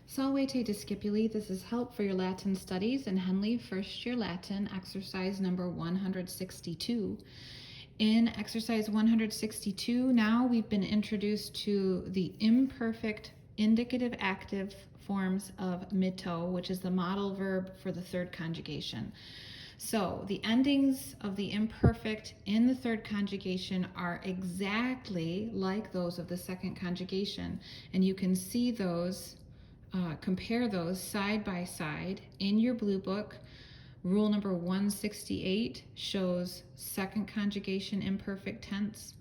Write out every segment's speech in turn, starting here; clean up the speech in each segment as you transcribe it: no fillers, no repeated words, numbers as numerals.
Salve discipuli, this is help for your Latin studies in Henle First Year Latin, exercise number 162. In exercise 162, now we've been introduced to the imperfect indicative active forms of mito, which is the model verb for the third conjugation. So the endings of the imperfect in the third conjugation are exactly like those of the second conjugation, and you can see those, compare those side by side in your blue book. Rule number 168 shows second conjugation imperfect tense.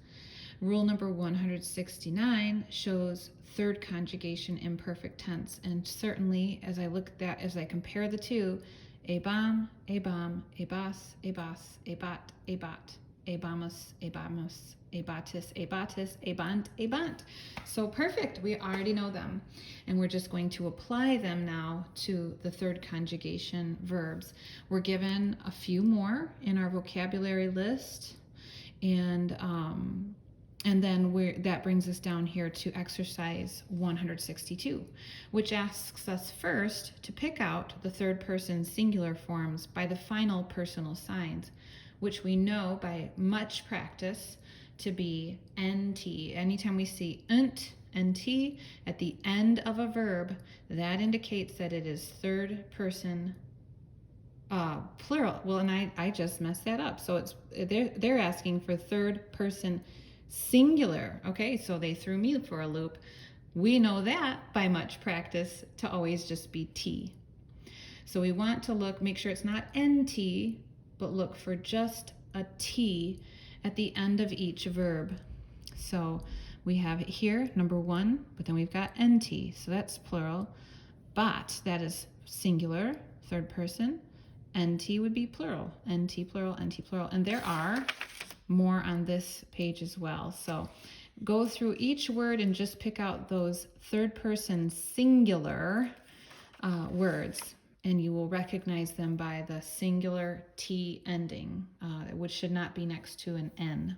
Rule number 169 shows third conjugation imperfect tense. And certainly, as I look at that, as I compare the two, ebam, ebam, ebas, ebas, ebat, ebat, ebamus, ebamus, ebatis, ebatis, ebant, ebant. So perfect, we already know them. And we're just going to apply them now to the third conjugation verbs. We're given a few more in our vocabulary list, and then that brings us down here to exercise 162, which asks us first to pick out the third person singular forms by the final personal signs, which we know by much practice to be nt. Anytime we see nt at the end of a verb, that indicates that it is third person plural. Well, and I just messed that up. So they're asking for third person singular. Okay, so they threw me for a loop. We know that by much practice to always just be T. So we want to make sure it's not NT, but look for just a T at the end of each verb. So we have here number one, but then we've got NT, so that's plural. But that is singular, third person. NT would be plural, NT plural, NT plural. And there are more on this page as well. So go through each word and just pick out those third person singular words, and you will recognize them by the singular T ending, which should not be next to an N.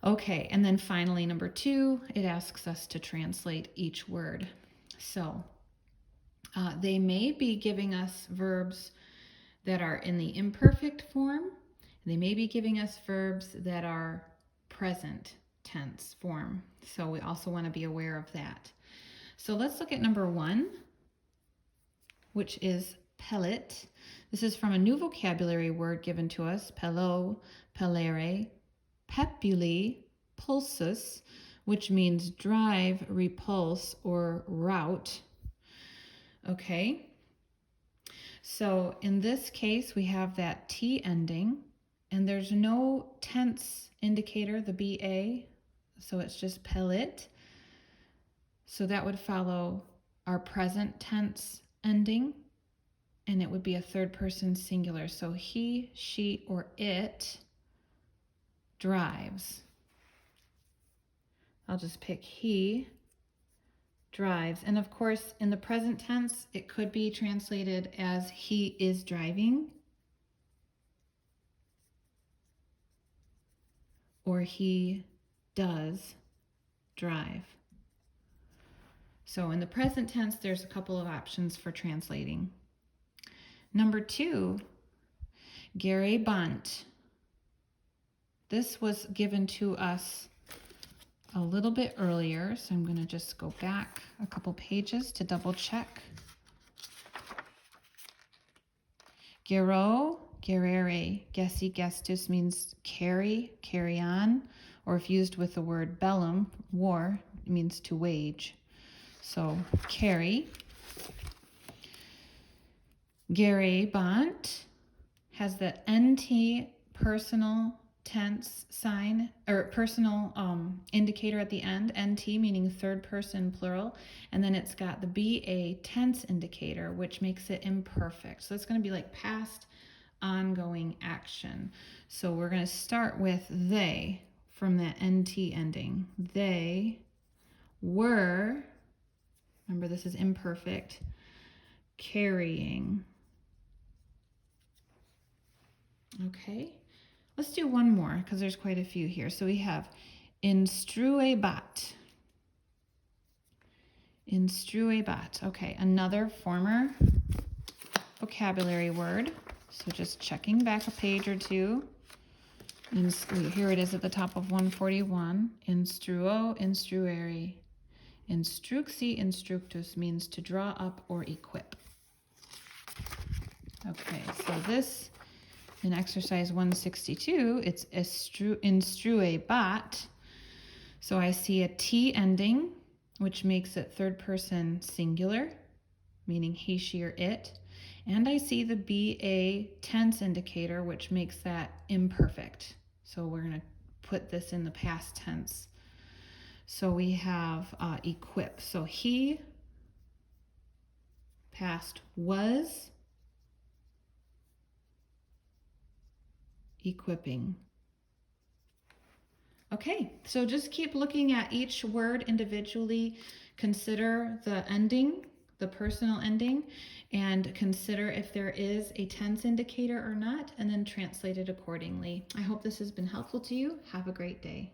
Okay, and then finally, number two, it asks us to translate each word. So they may be giving us verbs that are in the imperfect form. They may be giving us verbs that are present tense form. So we also want to be aware of that. So let's look at number one, which is pellet. This is from a new vocabulary word given to us, pello, pellere, pepuli, pulsus, which means drive, repulse, or route. Okay. So in this case, we have that T ending, and there's no tense indicator, the BA, so it's just pellet. So that would follow our present tense ending, and it would be a third person singular. So he, she, or it drives. I'll just pick he drives. And of course, in the present tense, it could be translated as he is driving, or he does drive. So in the present tense, there's a couple of options for translating. Number two, geribant. This was given to us a little bit earlier, so I'm going to just go back a couple pages to double check. Gero, gerere, gessi, gestus means carry, carry on, or if used with the word bellum, war, it means to wage. So carry. Geribant has the NT personal tense sign, or personal indicator at the end, NT meaning third person plural, and then it's got the BA tense indicator, which makes it imperfect. So it's going to be like past ongoing action. So we're going to start with they from that NT ending. They were, remember this is imperfect, carrying. Okay. Let's do one more because there's quite a few here. So we have instruebat. Instruebat. Okay, another former vocabulary word. So just checking back a page or two. Here it is at the top of 141. Instruo, instruere. Instruxi, instructus means to draw up or equip. Okay, so this in exercise 162, it's instruebat. So I see a T ending, which makes it third person singular, meaning he, she, or it. And I see the BA tense indicator, which makes that imperfect. So we're going to put this in the past tense. So we have equip. So he, past, was equipping. Okay, so just keep looking at each word individually. Consider the ending, the personal ending, and consider if there is a tense indicator or not, and then translate it accordingly. I hope this has been helpful to you. Have a great day.